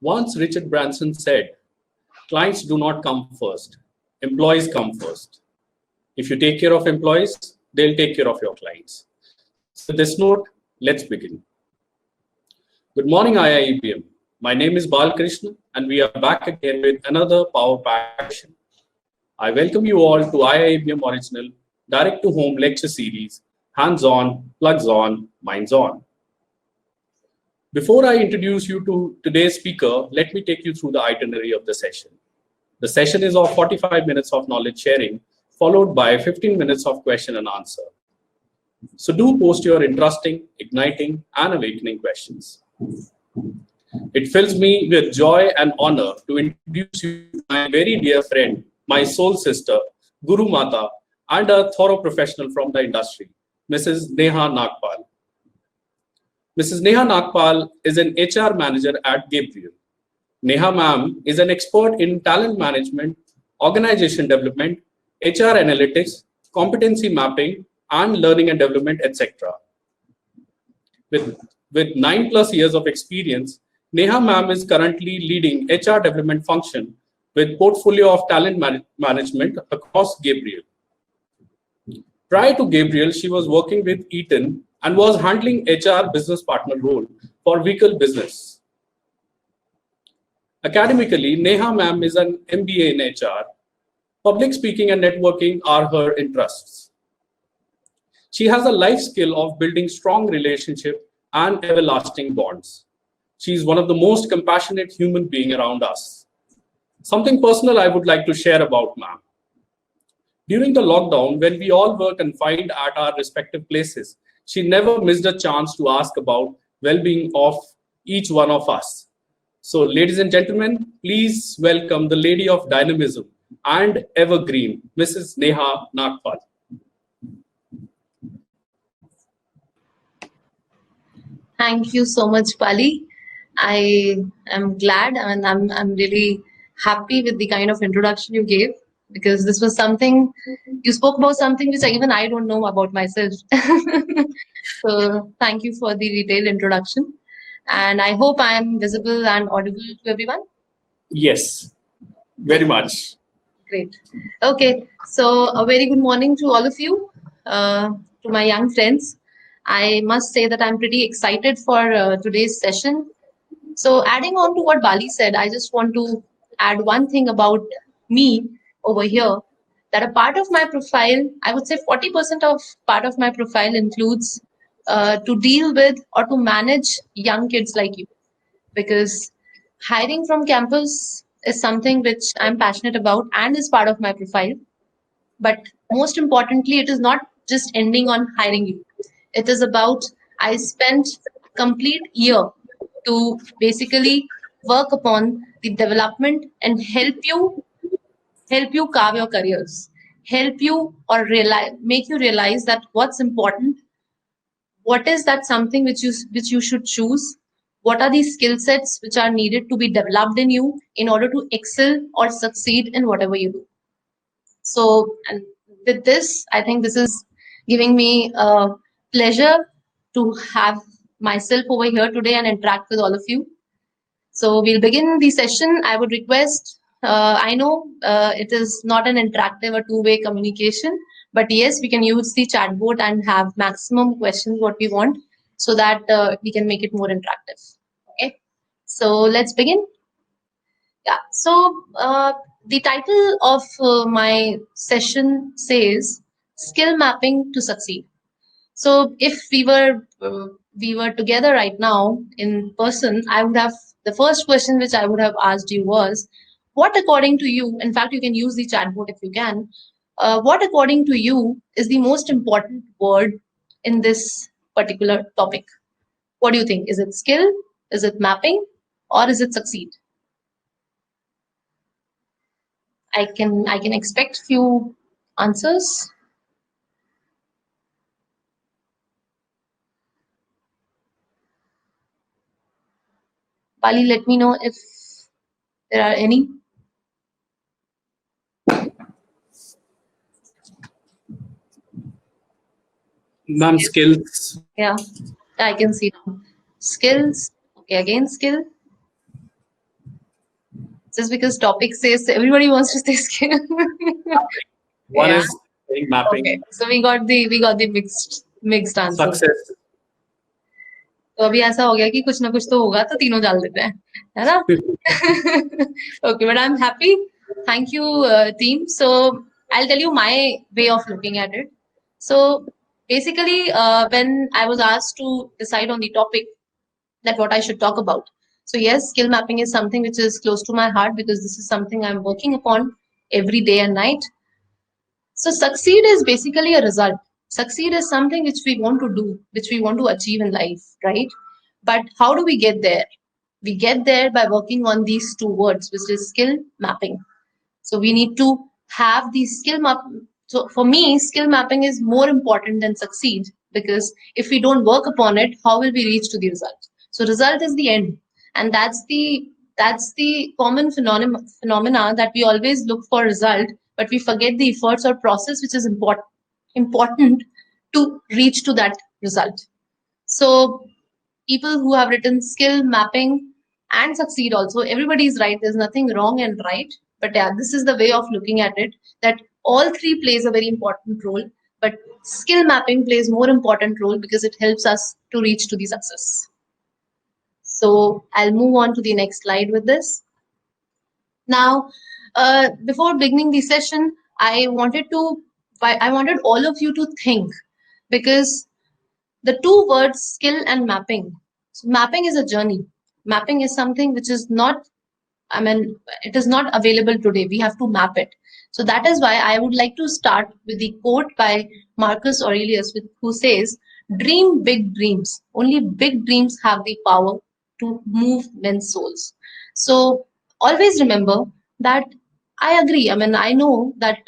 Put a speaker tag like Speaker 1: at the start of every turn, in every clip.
Speaker 1: Once Richard Branson said, clients do not come first, employees come first. If you take care of employees, they'll take care of your clients. So with this note, let's begin. Good morning, IIEBM. My name is Balkrishna, and we are back again with another Power Pack session. I welcome you all to IIEBM Original Direct-to-Home Lecture Series, Hands-On, Plugs-On, Minds-On. Before I introduce you to today's speaker, let me take you through the itinerary of the session. The session is of 45 minutes of knowledge sharing, followed by 15 minutes of question and answer. So do post your interesting, igniting, and awakening questions. It fills me with joy and honor to introduce you to my very dear friend, my soul sister, Guru Mata, and a thorough professional from the industry, Mrs. Neha Nagpal. Mrs. Neha Nagpal is an HR manager at Gabriel. Neha ma'am is an expert in talent management, organization development, HR analytics, competency mapping, and learning and development, etc. With 9+ years of experience, Neha ma'am is currently leading HR development function with portfolio of talent management across Gabriel. Prior to Gabriel, she was working with Eaton and was handling HR business partner role for vehicle business. Academically, Neha ma'am is an MBA in HR. Public speaking and networking are her interests. She has a life skill of building strong relationships and everlasting bonds. She is one of the most compassionate human beings around us. Something personal I would like to share about ma'am. During the lockdown, when we all were confined at our respective places, she never missed a chance to ask about well-being of each one of us. So, ladies and gentlemen, please welcome the lady of dynamism and evergreen, Mrs. Neha Nagpal.
Speaker 2: Thank you so much, Pali. I am glad and I'm really happy with the kind of introduction you gave, because this was something, you spoke about something which even I don't know about myself. So thank you for the detailed introduction. And I hope I am visible and audible to everyone.
Speaker 1: Yes, very much.
Speaker 2: Great. Okay, so a very good morning to all of you, to my young friends. I must say that I'm pretty excited for today's session. So adding on to what Bali said, I just want to add one thing about me over here, that a part of my profile, I would say 40% of part of my profile includes to deal with or to manage young kids like you, because hiring from campus is something which I'm passionate about and is part of my profile. But most importantly, it is not just ending on hiring you. It is about, I spent complete year to basically work upon the development and help you carve your careers, help you or realize, make you realize that what's important, what is that something which you should choose, what are the skill sets which are needed to be developed in you in order to excel or succeed in whatever you do. So, and with this, I think this is giving me a pleasure to have myself over here today and interact with all of you. So we'll begin the session. I would request, I know it is not an interactive or two-way communication, but yes, we can use the chat board and have maximum questions what we want, so that we can make it more interactive. Okay, so let's begin. Yeah, so the title of my session says skill mapping to succeed. So if we were together right now in person, I would have, the first question which I would have asked you was, what according to you, in fact, you can use the chat board if you can, what according to you is the most important word in this particular topic? What do you think? Is it skill? Is it mapping? Or is it succeed? I can expect few answers. Bali, let me know if there are any.
Speaker 1: Ma'am, skills.
Speaker 2: Yeah, I can see now. Skills. Okay, again skill. Just because topic says everybody wants to say skill.
Speaker 1: One
Speaker 2: Yeah.
Speaker 1: is saying mapping,
Speaker 2: Okay. So we got the mixed answers.
Speaker 1: success.
Speaker 2: तो अभी ऐसा हो गया कि कुछ ना कुछ तो होगा तो तीनों डाल देते हैं, है ना? Okay, but I'm happy. Thank you, team. So I'll tell you my way of looking at it. So basically, when I was asked to decide on the topic that what I should talk about. So yes, skill mapping is something which is close to my heart because this is something I'm working upon every day and night. So succeed is basically a result. Succeed is something which we want to do, which we want to achieve in life, right? But how do we get there? We get there by working on these two words, which is skill mapping. So we need to have the skill map. So for me, skill mapping is more important than succeed because if we don't work upon it, how will we reach to the result? So result is the end, and that's the common phenomena that we always look for result, but we forget the efforts or process which is important to reach to that result. So people who have written skill mapping and succeed also, everybody is right. There's nothing wrong and right. But yeah, this is the way of looking at it, that all three plays a very important role. But skill mapping plays more important role because it helps us to reach to the success. So I'll move on to the next slide with this. Now, before beginning the session, I wanted all of you to think, because the two words skill and mapping. So mapping is a journey. Mapping is something which is not, I mean, it is not available today. We have to map it. So that is why I would like to start with the quote by Marcus Aurelius, who says, "Dream big dreams. Only big dreams have the power to move men's souls." So always remember that I agree. I mean, I know that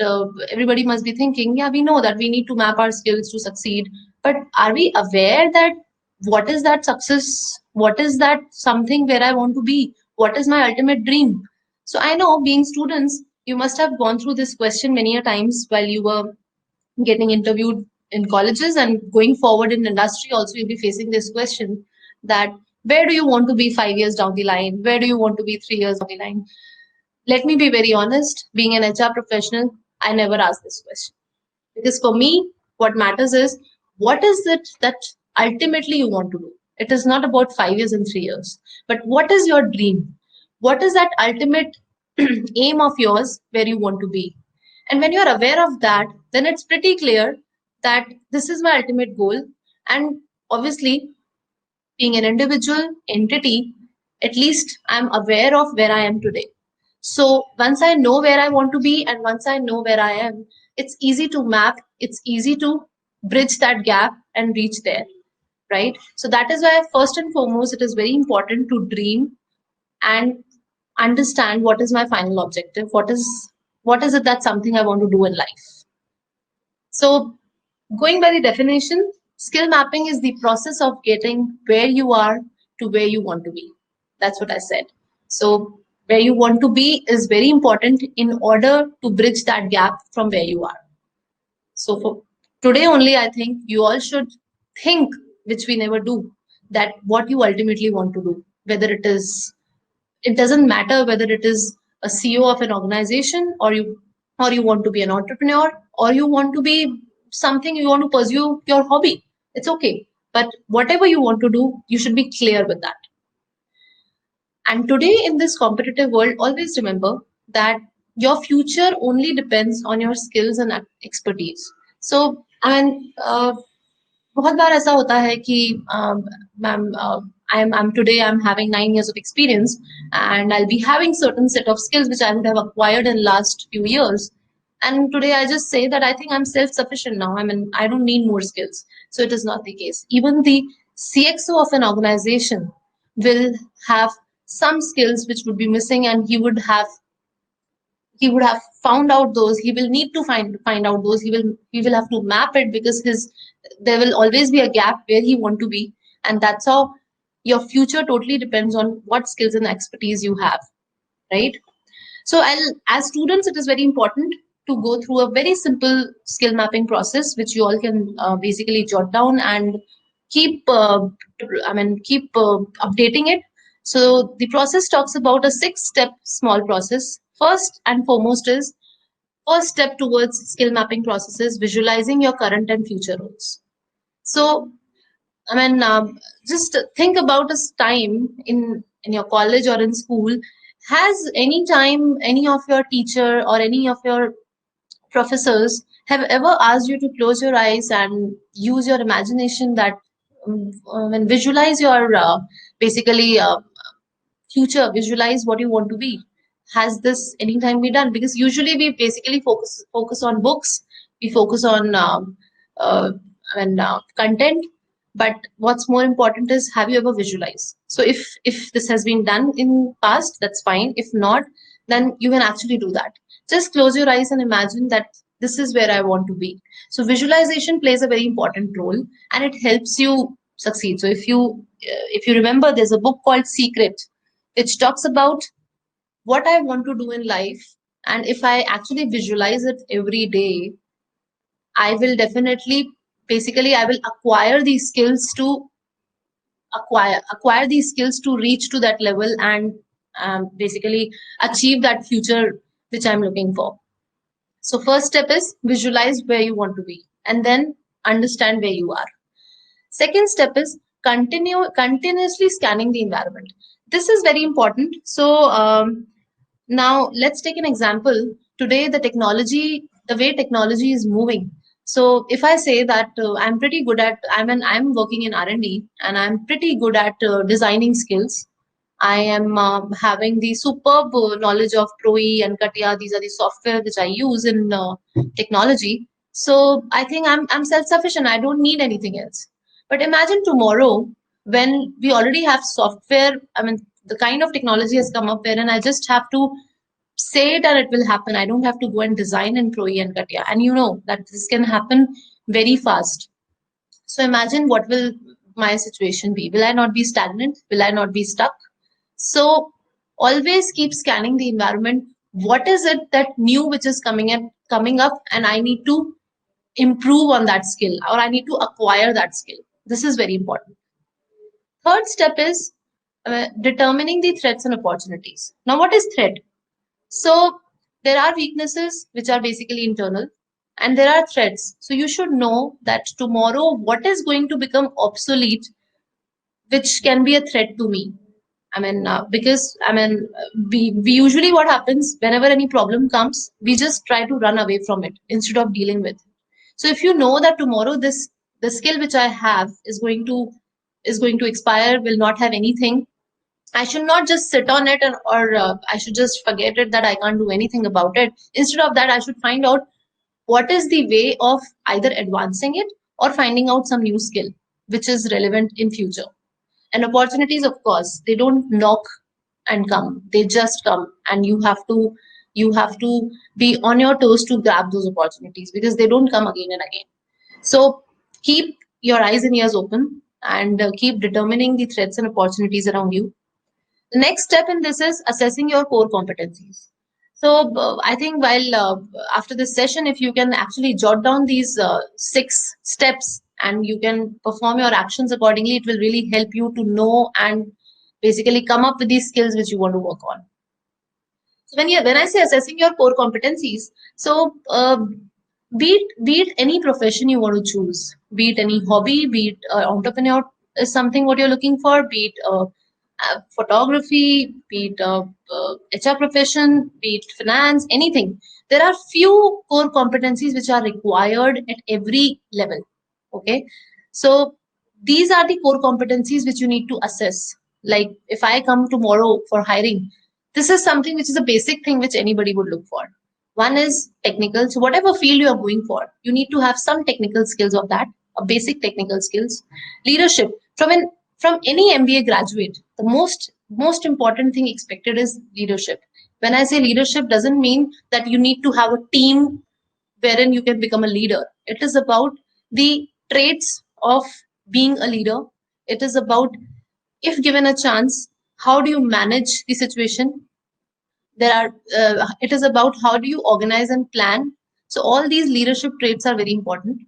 Speaker 2: everybody must be thinking, yeah, we know that we need to map our skills to succeed. But are we aware that what is that success? What is that something where I want to be? What is my ultimate dream? So I know, being students, you must have gone through this question many a times while you were getting interviewed in colleges, and going forward in industry also you'll be facing this question, that where do you want to be 5 years down the line? Where do you want to be 3 years down the line? Let me be very honest, being an HR professional, I never ask this question. Because for me, what matters is, what is it that ultimately you want to do? It is not about 5 years and 3 years, but what is your dream? What is that ultimate aim of yours where you want to be? And when you're aware of that, then it's pretty clear that this is my ultimate goal. And obviously, being an individual entity, at least I'm aware of where I am today. So once I know where I want to be and once I know where I am, it's easy to map, it's easy to bridge that gap and reach there, right? So that is why, first and foremost, it is very important to dream and understand what is my final objective, what is it that's something I want to do in life. So going by the definition, skill mapping is the process of getting where you are to where you want to be. That's what I said. So where you want to be is very important in order to bridge that gap from where you are. So for today only, I think you all should think, which we never do, that what you ultimately want to do, whether it doesn't matter whether it is a CEO of an organization, or you want to be an entrepreneur, or you want to be something, you want to pursue your hobby. It's okay. But whatever you want to do, you should be clear with that. And today in this competitive world, always remember that your future only depends on your skills and expertise. So, I mean, बहुत बार ऐसा होता है कि ma'am, I'm today I'm having 9 years of experience, and I'll be having certain set of skills which I would have acquired in last few years. And today I just say that I think I'm self-sufficient now. I mean, I don't need more skills. So it is not the case. Even the CXO of an organization will have some skills which would be missing, and he would have found out those. He will need to find out those. He will have to map it, because there will always be a gap where he want to be. And that's how your future totally depends on what skills and expertise you have, right? So as students, it is very important to go through a very simple skill mapping process, which you all can basically jot down and keep updating it. So the process talks about a 6-step small process. First and foremost is first step towards skill mapping process is visualizing your current and future roles. So I mean, just think about a time in your college or in school. Has any time any of your teacher or any of your professors have ever asked you to close your eyes and use your imagination that and visualize your basically future, visualize what you want to be? Has this anytime be done? Because usually we basically focus on books, we focus on uh, content, but what's more important is, have you ever visualized? So if this has been done in past, that's fine. If not, then you can actually do that. Just close your eyes and imagine that this is where I want to be. So visualization plays a very important role, and it helps you succeed. So if you remember, there's a book called Secret, which talks about what I want to do in life. And if I actually visualize it every day, I will definitely, basically, I will acquire these skills to reach to that level and basically achieve that future which I'm looking for. So first step is visualize where you want to be and then understand where you are. Second step is continuously scanning the environment. This is very important. So now let's take an example. Today, the way technology is moving. So if I say that I'm pretty good at, I'm working in R&D and I'm pretty good at designing skills. I am having the superb knowledge of Pro-E and CATIA. These are the software which I use in technology. So I think I'm self-sufficient. I don't need anything else. But imagine tomorrow when we already have software. I mean, the kind of technology has come up wherein I just have to say it and it will happen. I don't have to go and design in Pro-E and CATIA. And you know that this can happen very fast. So imagine what will my situation be? Will I not be stagnant? Will I not be stuck? So always keep scanning the environment. What is it that new which is coming up, and I need to improve on that skill or I need to acquire that skill. This is very important. Third step is determining the threats and opportunities. Now, what is threat? So there are weaknesses which are basically internal, and there are threats. So you should know that tomorrow what is going to become obsolete, which can be a threat to me. We usually, what happens whenever any problem comes, we just try to run away from it instead of dealing with it. So if you know that tomorrow the skill which I have is going to expire, will not have anything, I should not just sit on it, or I should just forget it that I can't do anything about it. Instead of that, I should find out what is the way of either advancing it or finding out some new skill which is relevant in future. And opportunities, of course, they don't knock and come; they just come, and you have to be on your toes to grab those opportunities because they don't come again and again. So keep your eyes and ears open and keep determining the threats and opportunities around you. The next step in this is assessing your core competencies. So I think while after this session, if you can actually jot down these 6 steps and you can perform your actions accordingly, it will really help you to know and basically come up with these skills which you want to work on. So when I say assessing your core competencies, so be it any profession you want to choose, be it any hobby, be it entrepreneur is something what you're looking for, be it photography, be it HR profession, be it finance, anything. There are few core competencies which are required at every level. Okay, so these are the core competencies which you need to assess. Like if I come tomorrow for hiring, this is something which is a basic thing which anybody would look for. One is technical. So whatever field you are going for, you need to have some technical skills of that, a basic technical skills. Leadership. From any MBA graduate, the most important thing expected is leadership. When I say leadership, doesn't mean that you need to have a team wherein you can become a leader. It is about the traits of being a leader. It is about, if given a chance, how do you manage the situation? It is about how do you organize and plan. So all these leadership traits are very important.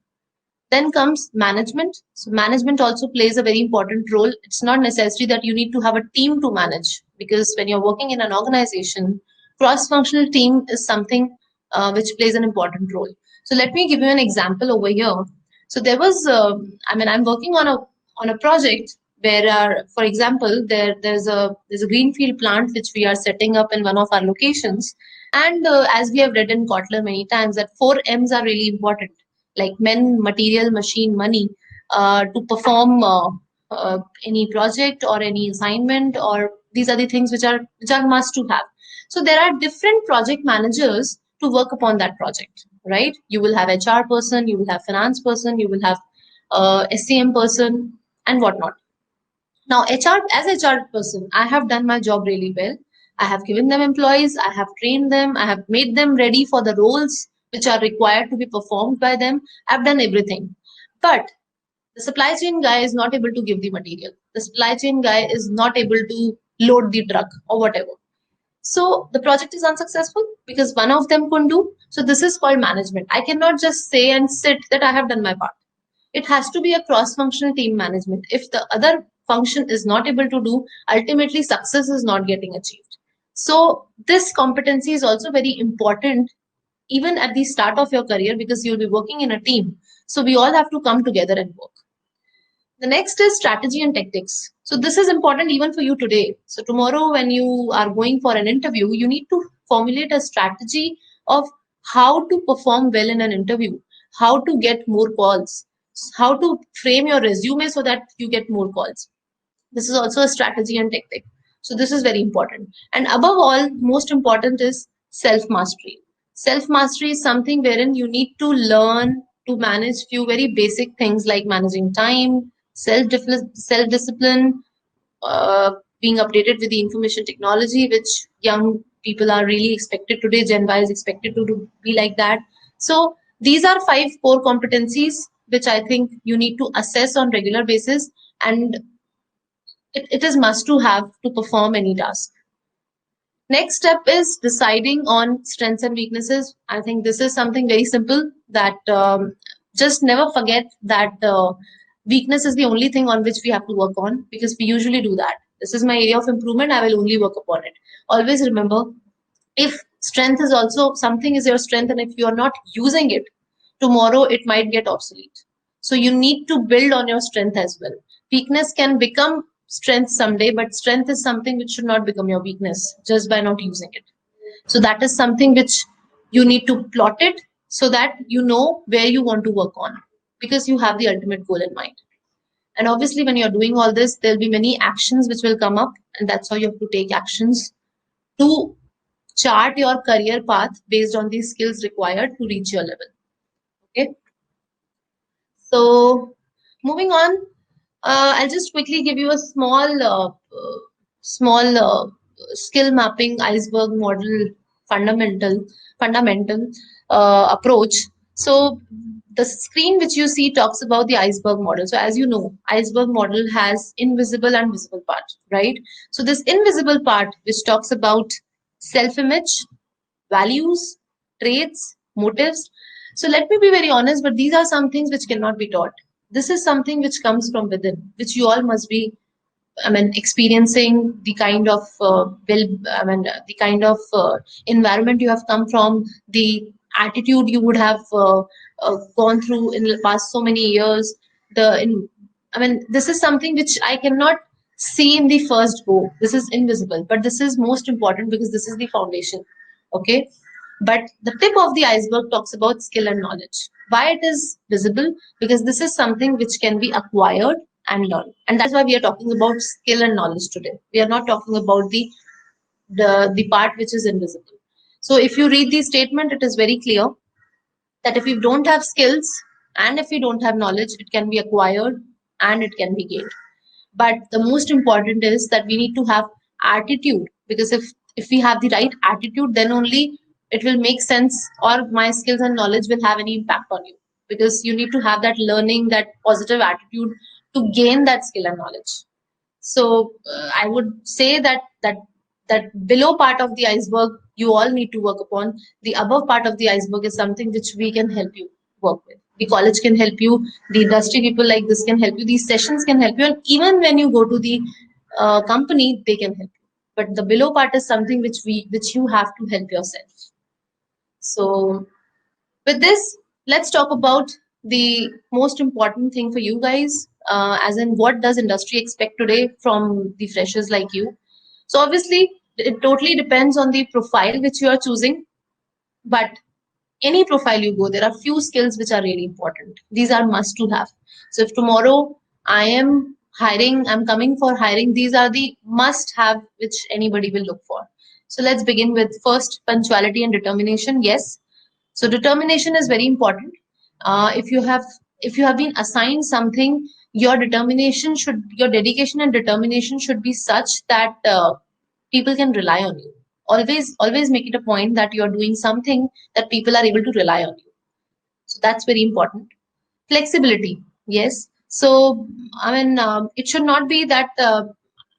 Speaker 2: Then comes management. So management also plays a very important role. It's not necessary that you need to have a team to manage, because when you're working in an organization, cross-functional team is something which plays an important role. So let me give you an example over here. So there was, I'm working on a project where, for example, there's a greenfield plant which we are setting up in one of our locations, and as we have read in Kotler many times, that 4 M's are really important, like men, material, machine, money, to perform any project or any assignment, or these are the things which are must to have. So there are different project managers to work upon that project, right? You will have HR person, you will have finance person, you will have SCM person, and whatnot. Now, as HR person, I have done my job really well. I have given them employees, I have trained them, I have made them ready for the roles which are required to be performed by them. I've done everything. But the supply chain guy is not able to give the material. The supply chain guy is not able to load the truck or whatever. So the project is unsuccessful because one of them couldn't do. So this is called management. I cannot just say and sit that I have done my part. It has to be a cross-functional team management. If the other function is not able to do, ultimately success is not getting achieved. So this competency is also very important even at the start of your career, because you'll be working in a team. So we all have to come together and work. The next is strategy and tactics. So this is important even for you today. So tomorrow when you are going for an interview, you need to formulate a strategy of how to perform well in an interview, how to get more calls, how to frame your resume so that you get more calls. This is also a strategy and tactic. So this is very important. And above all, most important is self-mastery. Self-mastery is something wherein you need to learn to manage few very basic things like managing time, self-discipline, being updated with the information technology, which young people are really expected today. Gen Y is expected to be like that. So these are 5 core competencies which I think you need to assess on regular basis, and it is must to have to perform any task. Next step is deciding on strengths and weaknesses. I think this is something very simple, that just never forget that weakness is the only thing on which we have to work on, because we usually do that. This is my area of improvement, I will only work upon it. Always remember, if strength is also something is your strength, and if you are not using it, tomorrow it might get obsolete. So you need to build on your strength as well. Weakness can become strength someday, but strength is something which should not become your weakness just by not using it. So that is something which you need to plot it so that you know where you want to work on, because you have the ultimate goal in mind. And obviously when you're doing all this, there'll be many actions which will come up, and that's how you have to take actions to chart your career path based on the skills required to reach your level. Okay. So moving on, I'll just quickly give you a small skill mapping iceberg model fundamental approach. So the screen which you see talks about the iceberg model. So as you know, iceberg model has invisible and visible part, right? So this invisible part which talks about self-image, values, traits, motives. So let me be very honest, but these are some things which cannot be taught. This is something which comes from within, which you all must be, experiencing the kind of the kind of environment you have come from, the attitude you would have gone through in the past so many years. This is something which I cannot see in the first go. This is invisible, but this is most important because this is the foundation. Okay. But the tip of the iceberg talks about skill and knowledge. Why it is visible? Because this is something which can be acquired and learned. And that's why we are talking about skill and knowledge today. We are not talking about the part which is invisible. So if you read the statement, it is very clear that if you don't have skills and if you don't have knowledge, it can be acquired and it can be gained. But the most important is that we need to have attitude, because if we have the right attitude, then only it will make sense, or my skills and knowledge will have any impact on you, because you need to have that learning, that positive attitude to gain that skill and knowledge. So I would say that below part of the iceberg you all need to work upon. The above part of the iceberg is something which we can help you work with. The college can help you, the industry people like this can help you, these sessions can help you, and even when you go to the company, they can help you. But the below part is something which you have to help yourself. So with this, let's talk about the most important thing for you guys, as in what does industry expect today from the freshers like you. So obviously, it totally depends on the profile which you are choosing, but any profile you go, there are few skills which are really important. These are must to have. So if tomorrow I am hiring, I'm coming for hiring, these are the must have which anybody will look for. So let's begin with first punctuality and determination. Yes. So determination is very important. If you have been assigned something, your dedication and determination should be such that people can rely on you. Always make it a point that you are doing something that people are able to rely on you. So that's very important. Flexibility, yes. So I mean, it should not be that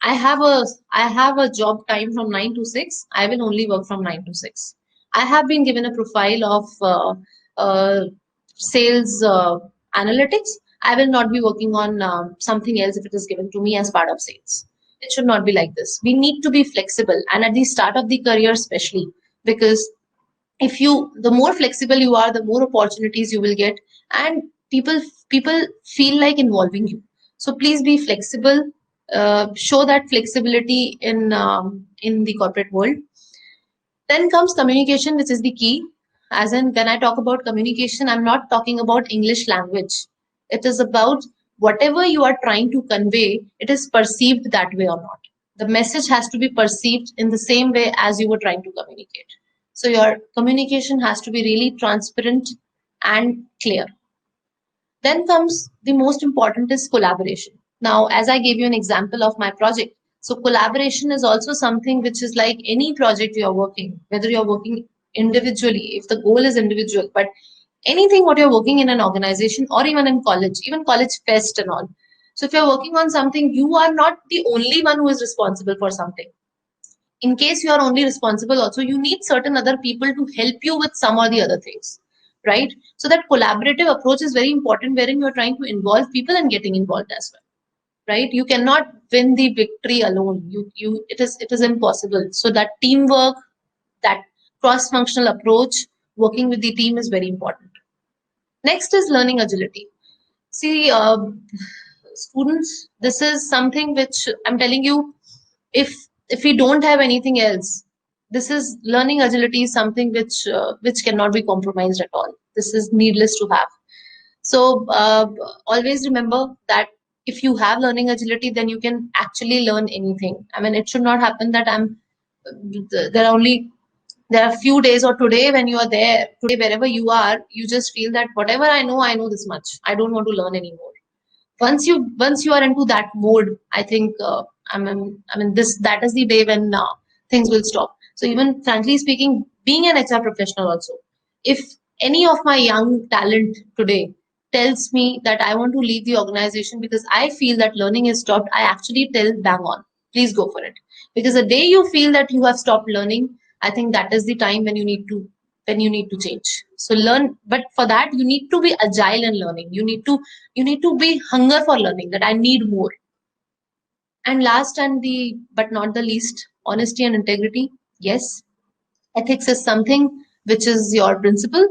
Speaker 2: I have a job time from 9 to 6. I will only work from 9 to 6. I have been given a profile of sales analytics. I will not be working on something else if it is given to me as part of sales. It should not be like this. We need to be flexible, and at the start of the career, especially, because the more flexible you are, the more opportunities you will get, and people feel like involving you. So please be flexible. Show that flexibility in the corporate world. Then comes communication, which is the key. As in, when I talk about communication, I'm not talking about English language. It is about whatever you are trying to convey, it is perceived that way or not. The message has to be perceived in the same way as you were trying to communicate. So your communication has to be really transparent and clear. Then comes the most important is collaboration. Now, as I gave you an example of my project, so collaboration is also something which is like any project you're working, whether you're working individually, if the goal is individual, but anything what you're working in an organization or even in college, even college fest and all. So if you're working on something, you are not the only one who is responsible for something. In case you are only responsible, also you need certain other people to help you with some or the other things, right? So that collaborative approach is very important, wherein you are trying to involve people and getting involved as well, right? You cannot win the victory alone. It is impossible. So that teamwork, that cross functional approach, working with the team is very important. Next is learning agility. See, students, this is something which I'm telling you, if we don't have anything else, this is learning agility is something which cannot be compromised at all. This is needless to have. So always remember that if you have learning agility, then you can actually learn anything. I mean, it should not happen that there are few days, or today when you are there, today wherever you are, you just feel that whatever I know this much. I don't want to learn anymore. Once you are into that mode, I think this that is the day when things will stop. So even frankly speaking, being an HR professional also, if any of my young talent today tells me that I want to leave the organization because I feel that learning is stopped, I actually tell bang on, please go for it. Because the day you feel that you have stopped learning, I think that is the time when you need to change. So learn, but for that you need to be agile in learning. You need to be hunger for learning, that I need more. And last and the but not the least, honesty and integrity. Yes, ethics is something which is your principle.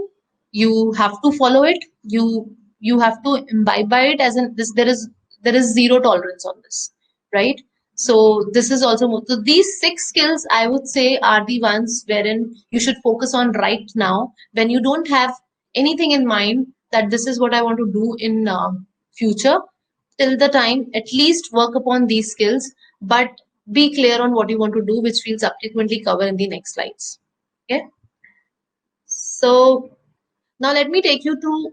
Speaker 2: You have to follow it. You have to imbibe by it. As in this, there is zero tolerance on this, right? So this is also more. So these 6 skills, I would say, are the ones wherein you should focus on right now when you don't have anything in mind that this is what I want to do in future. Till the time, at least work upon these skills, but be clear on what you want to do, which we'll subsequently cover in the next slides. Okay. So now let me take you through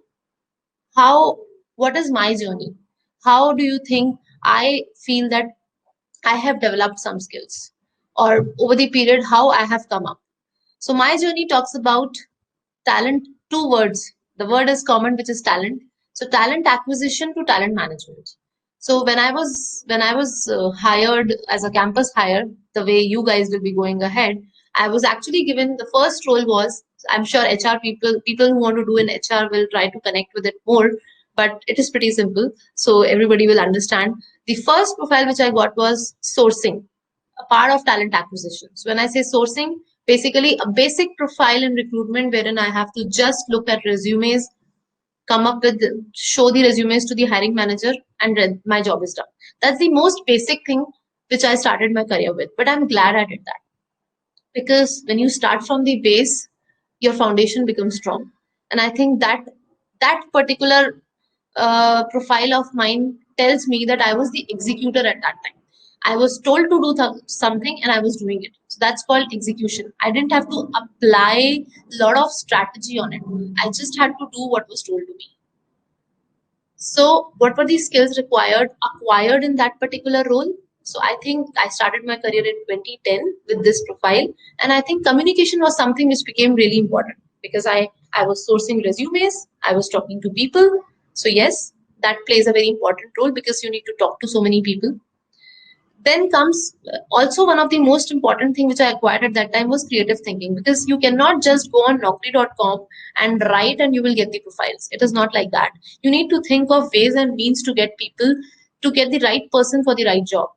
Speaker 2: what is my journey? How do you think I feel that I have developed some skills, or over the period, how I have come up? So my journey talks about talent, 2 words. The word is common, which is talent. So talent acquisition to talent management. So when I was hired as a campus hire, the way you guys will be going ahead, I was actually given, the first role was I'm sure HR people who want to do an HR will try to connect with it more, but it is pretty simple. So everybody will understand. The first profile which I got was sourcing, a part of talent acquisition. So when I say sourcing, basically a basic profile in recruitment wherein I have to just look at resumes, come up with, show the resumes to the hiring manager, and my job is done. That's the most basic thing which I started my career with. But I'm glad I did that, because when you start from the base, your foundation becomes strong. And I think that that particular profile of mine tells me that I was the executor at that time. I was told to do something and I was doing it. So that's called execution. I didn't have to apply a lot of strategy on it. I just had to do what was told to me. So what were the skills acquired in that particular role? So I think I started my career in 2010 with this profile. And I think communication was something which became really important, because I was sourcing resumes, I was talking to people. So yes, that plays a very important role, because you need to talk to so many people. Then comes also one of the most important thing which I acquired at that time was creative thinking, because you cannot just go on naukri.com and write and you will get the profiles. It is not like that. You need to think of ways and means to get people, to get the right person for the right job.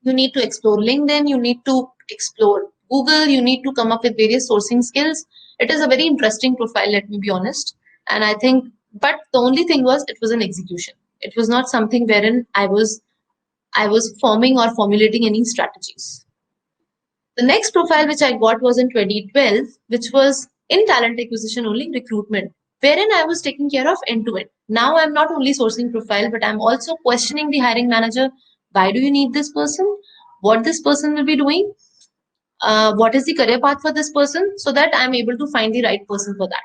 Speaker 2: You need to explore LinkedIn, you need to explore Google, you need to come up with various sourcing skills. It is a very interesting profile, let me be honest. And I think, but the only thing was it was an execution. It was not something wherein I was forming or formulating any strategies. The next profile which I got was in 2012, which was in talent acquisition only, recruitment, wherein I was taking care of end to end. Now I'm not only sourcing profile, but I'm also questioning the hiring manager. Why do you need this person? What this person will be doing? What is the career path for this person? So that I'm able to find the right person for that.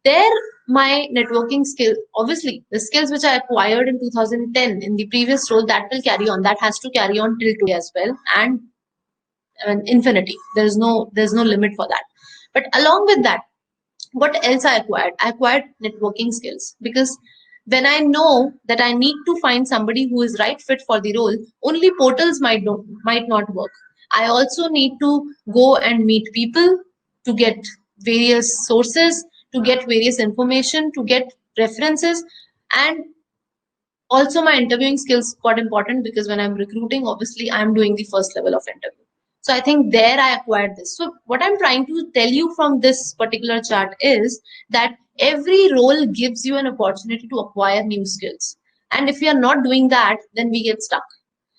Speaker 2: There, my networking skill, obviously the skills which I acquired in 2010 in the previous role, that will carry on, that has to carry on till today as well, and infinity. There's no limit for that. But along with that, what else I acquired networking skills, because when I know that I need to find somebody who is right fit for the role, only portals might not work. I also need to go and meet people, to get various sources, to get various information, to get references. And also my interviewing skills got important, because when I'm recruiting, obviously I'm doing the first level of interview. So I think there I acquired this. So what I'm trying to tell you from this particular chart is that every role gives you an opportunity to acquire new skills. And if we are not doing that, then we get stuck.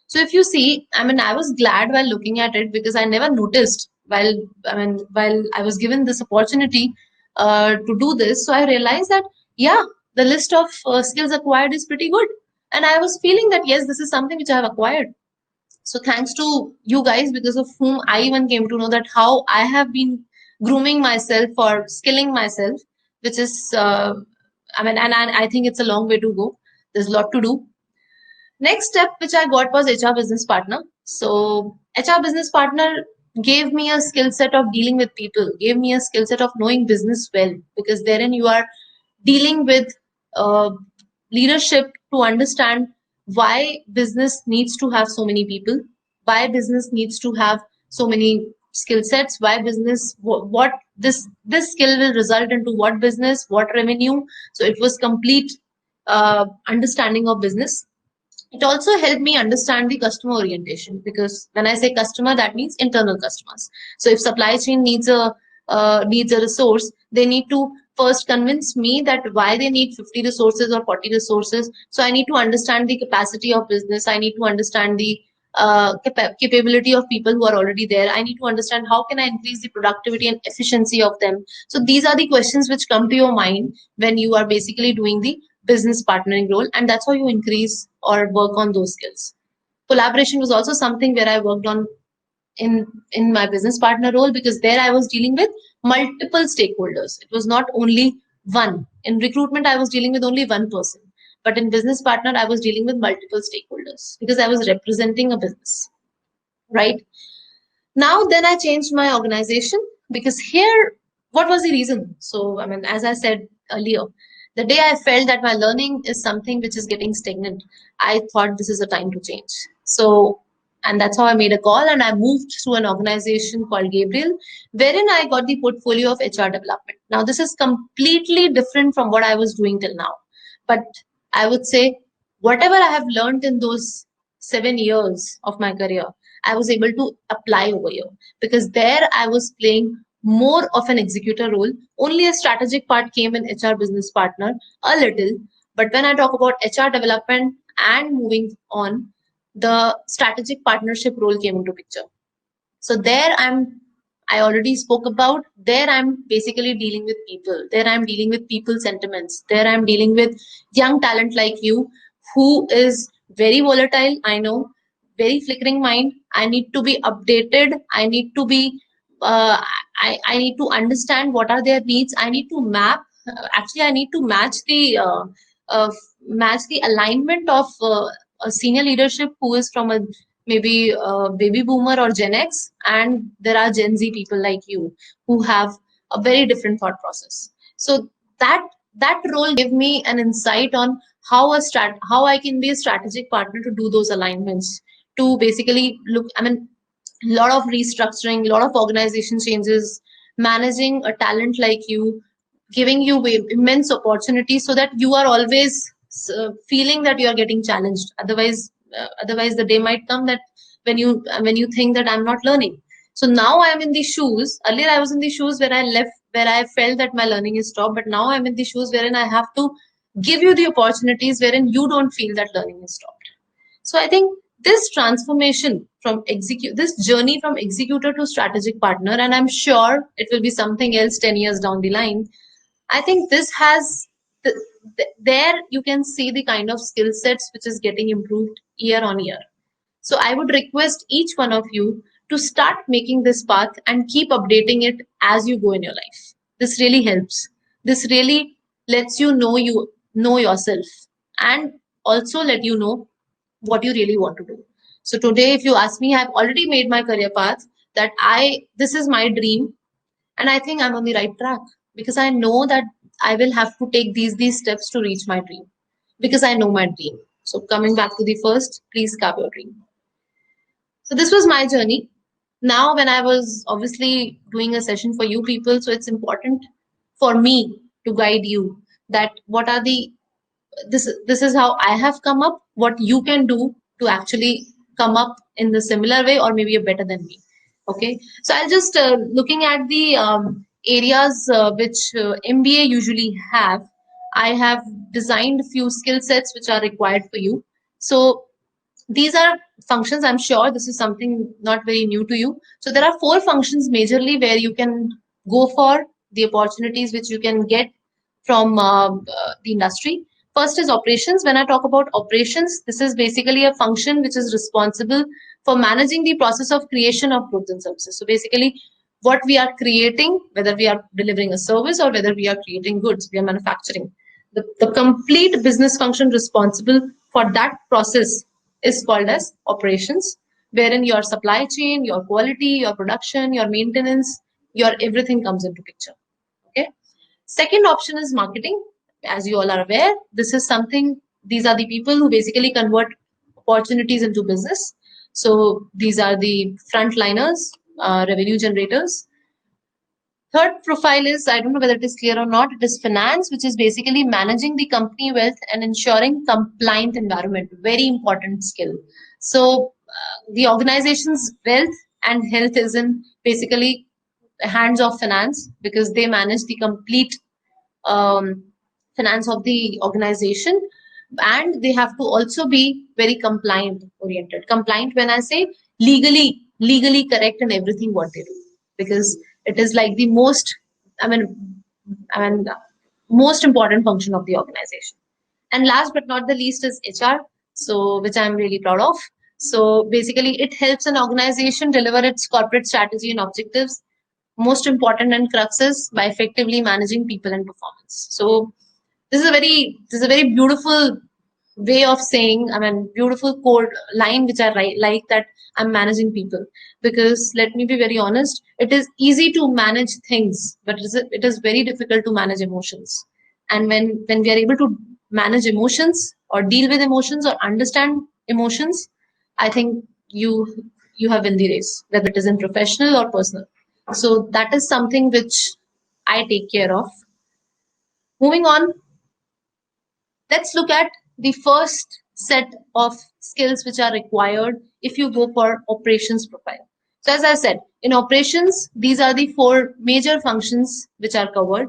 Speaker 2: So if you see, I mean, I was glad while looking at it, because I never noticed while I was given this opportunity to do this. So I realized that, yeah, the list of skills acquired is pretty good. And I was feeling that, yes, this is something which I have acquired. So thanks to you guys, because of whom I even came to know that how I have been grooming myself or skilling myself, which is, and I think it's a long way to go. There's a lot to do. Next step which I got was HR business partner. So HR business partner gave me a skill set of dealing with people, gave me a skill set of knowing business well, because therein you are dealing with uh, leadership to understand why business needs to have so many people, why business needs to have so many skill sets, why business, what this skill will result into what business, what revenue. So it was complete understanding of business. It also helped me understand the customer orientation, because when I say customer, that means internal customers. So if supply chain needs a resource, they need to first convince me that why they need 50 resources or 40 resources. So I need to understand the capacity of business. I need to understand the capability of people who are already there. I need to understand how can I increase the productivity and efficiency of them. So these are the questions which come to your mind when you are basically doing the business partnering role, and that's how you increase or work on those skills. Collaboration was also something where I worked on in my business partner role, because there I was dealing with multiple stakeholders. It was not only one. In recruitment, I was dealing with only one person, but in business partner, I was dealing with multiple stakeholders, because I was representing a business, right? Now, then I changed my organization, because here, what was the reason? So, I mean, as I said earlier, the day I felt that my learning is something which is getting stagnant, I thought this is a time to change. So And that's how I made a call, and I moved to an organization called Gabriel, wherein I got the portfolio of HR development. Now, this is completely different from what I was doing till now. But I would say whatever I have learned in those 7 years of my career, I was able to apply over here, because there I was playing more of an executor role. Only a strategic part came in HR business partner, a little. But when I talk about HR development and moving on, the strategic partnership role came into picture. So there I already spoke about, there I'm basically dealing with people. There I'm dealing with people's sentiments. There I'm dealing with young talent like you, who is very volatile, I know, very flickering mind. I need to be updated. I need to be, I need to understand what are their needs. I need to map, actually I need to uh, match the alignment of a senior leadership who is from a maybe baby boomer or Gen X, and there are Gen Z people like you who have a very different thought process. So that role gave me an insight on how I can be a strategic partner to do those alignments, to basically look, I mean, a lot of restructuring, a lot of organization changes, managing a talent like you, giving you immense opportunities so that you are always feeling that you are getting challenged. Otherwise the day might come that when you think that I'm not learning. So now I'm in the shoes. Earlier I was in the shoes where I felt that my learning is stopped, but now I'm in the shoes wherein I have to give you the opportunities wherein you don't feel that learning is stopped. So I think this transformation this journey from executor to strategic partner, and I'm sure it will be something else 10 years down the line. I think this has there you can see the kind of skill sets which is getting improved year on year. So I would request each one of you to start making this path and keep updating it as you go in your life. This really helps. This really lets you know yourself, and also let you know what you really want to do. So today, if you ask me, I've already made my career path, that this is my dream, and I think I'm on the right track, because I know that I will have to take these steps to reach my dream, because I know my dream. So coming back to the first, please carve your dream. So this was my journey. Now, when I was obviously doing a session for you people, so it's important for me to guide you that what are the this is how I have come up, what you can do to actually come up in the similar way or maybe a better than me. Okay, so I'll just looking at the areas which MBA usually have. I have designed a few skill sets which are required for you. So these are functions. I'm sure this is something not very new to you. So there are 4 functions majorly where you can go for the opportunities which you can get from the industry. First is operations. When I talk about operations, this is basically a function which is responsible for managing the process of creation of goods and services. So basically, what we are creating, whether we are delivering a service or whether we are creating goods, we are manufacturing. The complete business function responsible for that process is called as operations, wherein your supply chain, your quality, your production, your maintenance, your everything comes into picture. Okay. Second option is marketing. As you all are aware, these are the people who basically convert opportunities into business. So these are the frontliners, revenue generators. Third profile is, I don't know whether it is clear or not, it is finance, which is basically managing the company wealth and ensuring compliant environment. Very important skill. So the organization's wealth and health is in basically hands of finance, because they manage the complete finance of the organization, and they have to also be very compliant oriented. Compliant, when I say legally correct in everything what they do, because it is like the I mean, most important function of the organization. And last but not the least is HR, so which I'm really proud of. So basically, it helps an organization deliver its corporate strategy and objectives. Most important and crux is by effectively managing people and performance. So this is a very beautiful way of saying, I mean, beautiful code line which I write, like that I'm managing people. Because let me be very honest, it is easy to manage things, but it is very difficult to manage emotions. And when we are able to manage emotions or deal with emotions or understand emotions, I think you have win the race, whether it is in professional or personal. So that is something which I take care of. Moving on, let's look at the first set of skills which are required if you go for operations profile. So as I said, in operations, these are the four major functions which are covered.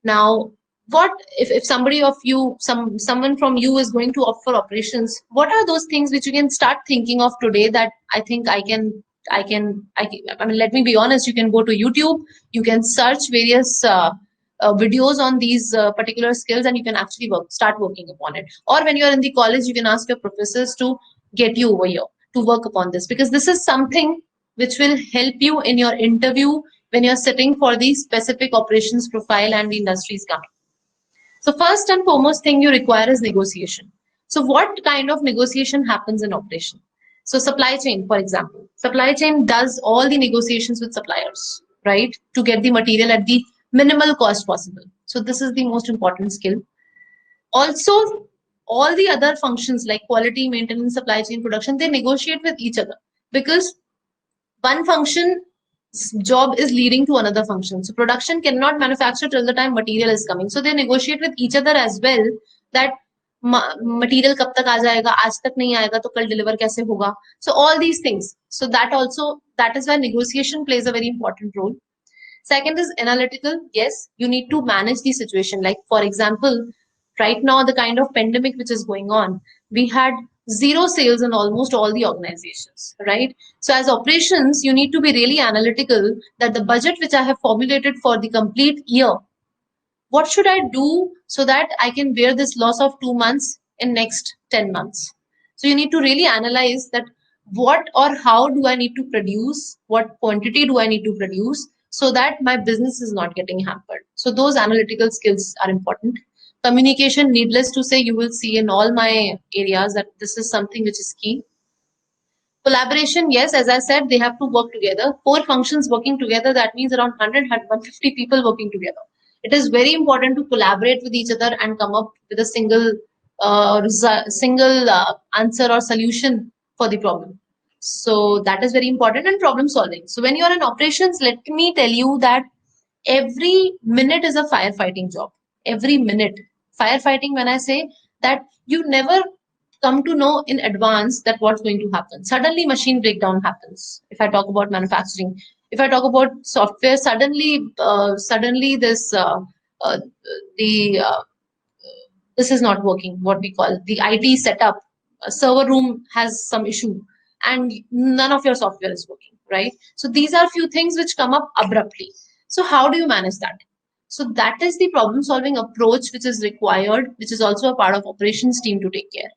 Speaker 2: Now, what if somebody of you, someone from you is going to opt for operations, what are those things which you can start thinking of today that I think I mean, let me be honest, you can go to YouTube, you can search various videos on these particular skills, and you can actually start working upon it. Or when you're in the college, you can ask your professors to get you over here to work upon this, because this is something which will help you in your interview when you're sitting for the specific operations profile and the industry is coming. So first and foremost thing you require is negotiation. So what kind of negotiation happens in operation? So supply chain, for example, supply chain does all the negotiations with suppliers, right? To get the material at the minimal cost possible. So this is the most important skill. Also, all the other functions like quality, maintenance, supply chain, production, they negotiate with each other, because one function job is leading to another function. So production cannot manufacture till the time material is coming. So they negotiate with each other as well that material कब तक आ जाएगा, आज तक नहीं आएगा तो कल deliver कैसे होगा. So all these things. So that is why negotiation plays a very important role. Second is analytical. Yes, you need to manage the situation. Like for example, right now the kind of pandemic which is going on, we had zero sales in almost all the organizations, right? So as operations, you need to be really analytical that the budget which I have formulated for the complete year, what should I do so that I can bear this loss of 2 months in next 10 months? So you need to really analyze that what or how do I need to produce, what quantity do I need to produce so that my business is not getting hampered. So those analytical skills are important. Communication, needless to say, you will see in all my areas that this is something which is key. Collaboration, yes, as I said, they have to work together. 4 functions working together, that means around 100, 150 people working together. It is very important to collaborate with each other and come up with a single answer or solution for the problem. So that is very important. And problem solving. So when you are in operations, let me tell you that every minute is a firefighting job. Every minute. Firefighting, when I say that, you never come to know in advance that what's going to happen. Suddenly machine breakdown happens. If I talk about manufacturing, if I talk about software, suddenly this is not working. What we call the IT setup, a server room has some issue, and none of your software is working, right? So these are few things which come up abruptly. So how do you manage that? So that is the problem solving approach which is required, which is also a part of operations team to take care.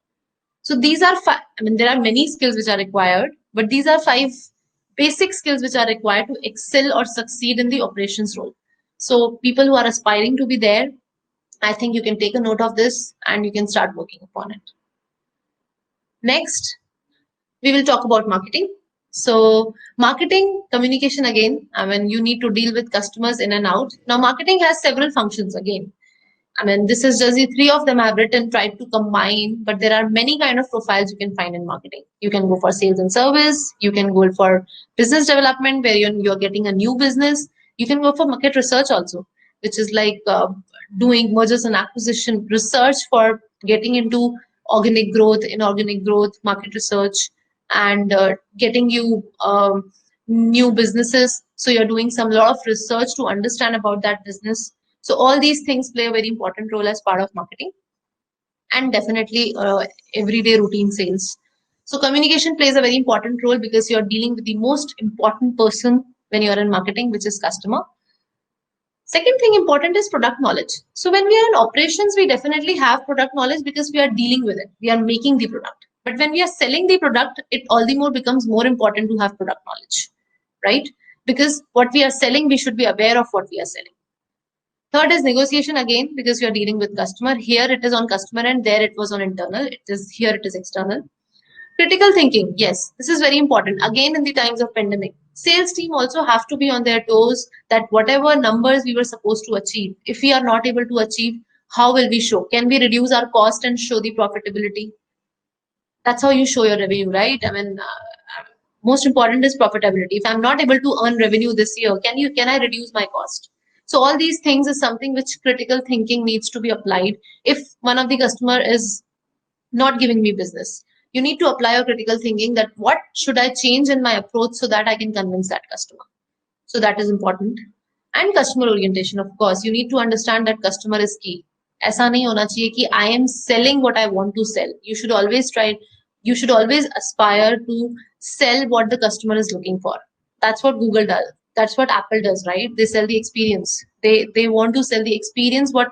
Speaker 2: So these are there are many skills which are required, but these are 5 basic skills which are required to excel or succeed in the operations role. So people who are aspiring to be there, I think you can take a note of this and you can start working upon it. Next, we will talk about marketing. So marketing, communication again, you need to deal with customers in and out. Now marketing has several functions again. This is just the 3 of them I've written, tried to combine, but there are many kind of profiles you can find in marketing. You can go for sales and service. You can go for business development where you're getting a new business. You can go for market research also, which is like doing mergers and acquisition research for getting into organic growth, inorganic growth, market research, and getting you new businesses. So you're doing some lot of research to understand about that business. So all these things play a very important role as part of marketing, and definitely everyday routine sales. So communication plays a very important role because you're dealing with the most important person when you're in marketing, which is customer. Second thing important is product knowledge. So when we are in operations, we definitely have product knowledge because we are dealing with it. We are making the product. But when we are selling the product, it all the more becomes more important to have product knowledge, right? Because what we are selling, we should be aware of what we are selling. Third is negotiation again, because you are dealing with customer. Here it is on customer and there it was on internal. Here it is external. Critical thinking, yes, this is very important. Again, in the times of pandemic, sales team also have to be on their toes that whatever numbers we were supposed to achieve, if we are not able to achieve, how will we show? Can we reduce our cost and show the profitability? That's how you show your revenue, right? I mean, most important is profitability. If I'm not able to earn revenue this year, can I reduce my cost? So all these things is something which critical thinking needs to be applied. If one of the customer is not giving me business, you need to apply your critical thinking that what should I change in my approach so that I can convince that customer. So that is important. And customer orientation, of course, you need to understand that customer is key. ऐसा नहीं होना चाहिए कि I am selling what I want to sell. You should always aspire to sell what the customer is looking for. That's what Google does. That's what Apple does, right? They sell the experience. They want to sell the experience, what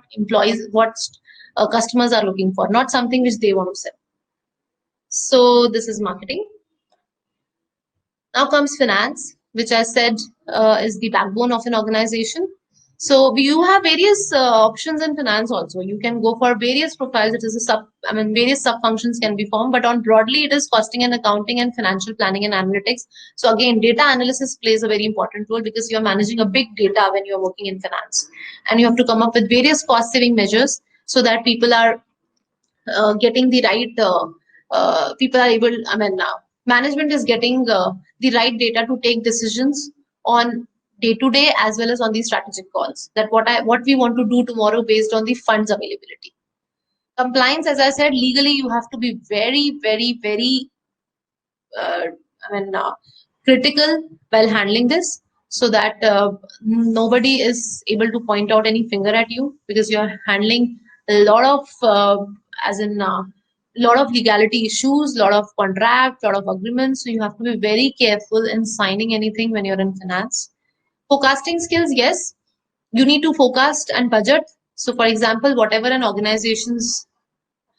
Speaker 2: customers are looking for, not something which they want to sell. So this is marketing. Now comes finance, which I said is the backbone of an organization. So you have various options in finance also. You can go for various profiles. It is various sub functions can be formed, but on broadly it is costing and accounting and financial planning and analytics. So again, data analysis plays a very important role because you are managing a big data when you are working in finance, and you have to come up with various cost saving measures so that people are getting the right. People are able. Management is getting the right data to take decisions on day-to-day as well as on the strategic calls, that what we want to do tomorrow based on the funds availability. Compliance, as I said, legally you have to be very, very, very critical while handling this, so that nobody is able to point out any finger at you, because you are handling a lot of lot of legality issues, lot of contract, lot of agreements. So you have to be very careful in signing anything when you're in finance. Forecasting skills, yes, you need to forecast and budget. So for example, whatever an organization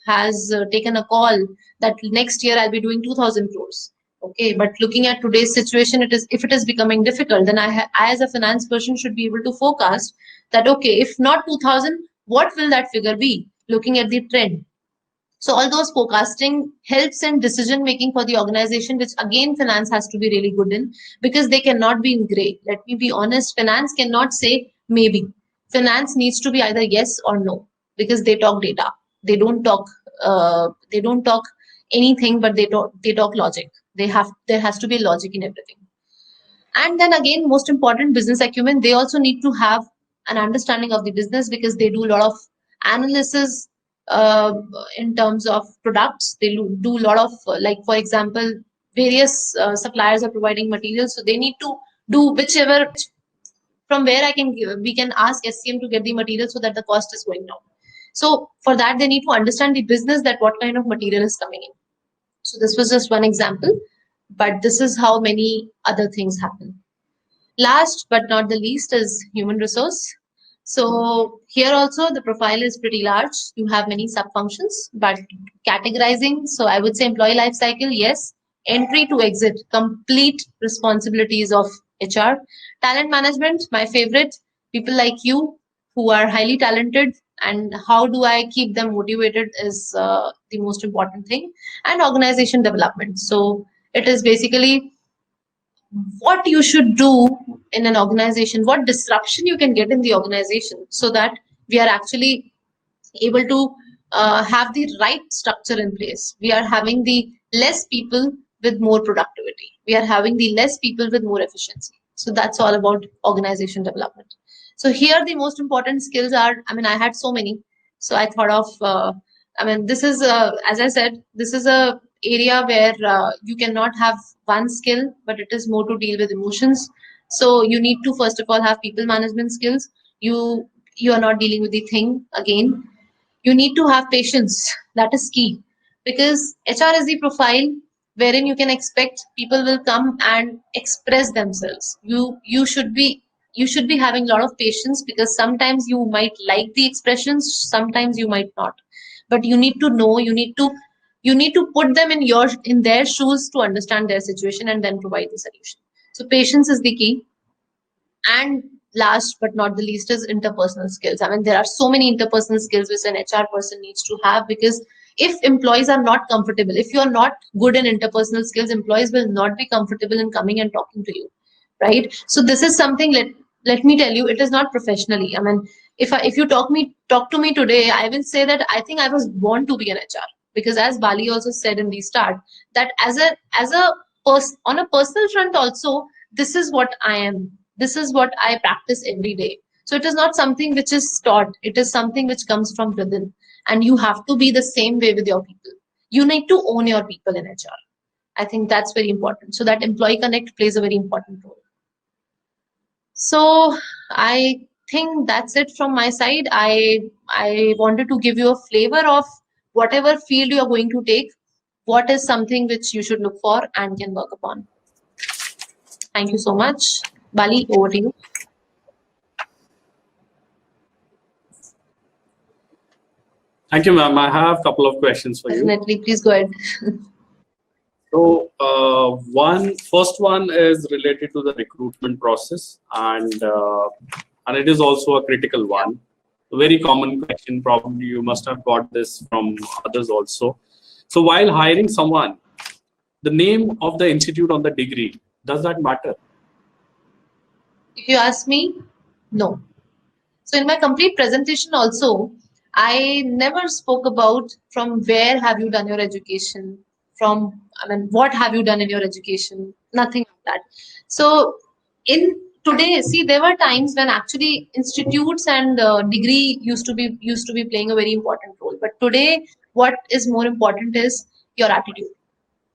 Speaker 2: has taken a call that next year I'll be doing 2000 crores. Okay, but looking at today's situation, if it is becoming difficult, then I as a finance person should be able to forecast that, okay, if not 2000, what will that figure be, looking at the trend. So all those forecasting helps in decision making for the organization, which again finance has to be really good in, because they cannot be in gray. Let me be honest, finance cannot say maybe. Finance needs to be either yes or no, because they talk data. They don't talk anything, but they talk logic. There has to be logic in everything. And then again, most important, business acumen. They also need to have an understanding of the business, because they do a lot of analysis in terms of products. They do a lot of like, for example, various suppliers are providing materials, so they need to do whichever, from where we can ask SCM to get the material so that the cost is going down. So for that, they need to understand the business, that what kind of material is coming in. So this was just one example, but this is how many other things happen. Last but not the least is human resource. So here also the profile is pretty large. You have many sub functions, but categorizing. So I would say employee life cycle, yes. Entry to exit, complete responsibilities of HR. Talent management, my favorite. People like you who are highly talented, and how do I keep them motivated is the most important thing. And organization development. So it is basically what you should do in an organization, what disruption you can get in the organization, so that we are actually able to have the right structure in place. We are having the less people with more productivity. We are having the less people with more efficiency. So that's all about organization development. So here the most important skills are, I had so many. So I thought of, this is, as I said, this is a area where you cannot have one skill, but it is more to deal with emotions. So you need to first of all have people management skills. You are not dealing with the thing again. You need to have patience. That is key, because HR is the profile wherein you can expect people will come and express themselves. You should be having a lot of patience, because sometimes you might like the expressions, sometimes you might not. But you need to know, you need to put them in their shoes to understand their situation and then provide the solution. So patience is the key. And last but not the least is interpersonal skills. There are so many interpersonal skills which an HR person needs to have, because if employees are not comfortable, if you are not good in interpersonal skills, employees will not be comfortable in coming and talking to you, right? So this is something, let me tell you, it is not professionally. If you talk to me today, I will say that I think I was born to be an HR, Because as Bali also said in the start, that on a personal front also, this is what I am. This is what I practice every day. So it is not something which is taught. It is something which comes from within. And you have to be the same way with your people. You need to own your people in HR. I think that's very important. So that Employee Connect plays a very important role. So I think that's it from my side. I wanted to give you a flavor of whatever field you are going to take, what is something which you should look for and can work upon. Thank you so much. Bali, over to you.
Speaker 1: Thank you, ma'am. I have a couple of questions for you.
Speaker 2: Definitely, please go ahead.
Speaker 1: So, first one is related to the recruitment process, and it is also a critical one. A very common question. Probably you must have got this from others also. So, while hiring someone, the name of the institute on the degree, does that matter?
Speaker 2: If you ask me, no. So in my complete presentation also, I never spoke about from where have you done your education, what have you done in your education, nothing like that. So in today, see, there were times when actually institutes and degree used to be playing a very important role. But today, what is more important is your attitude.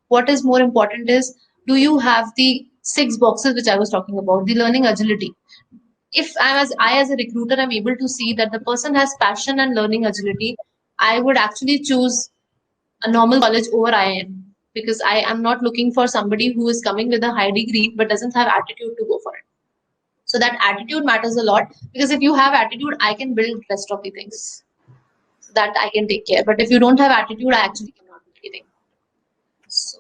Speaker 2: What is more important is, do you have the 6 boxes which I was talking about, the learning agility? If I as a recruiter am able to see that the person has passion and learning agility, I would actually choose a normal college over IIM, because I am not looking for somebody who is coming with a high degree but doesn't have attitude to go for it. So that attitude matters a lot, because if you have attitude, I can build rest of the things. So that I can take care. But if you don't have attitude, I actually cannot do anything. So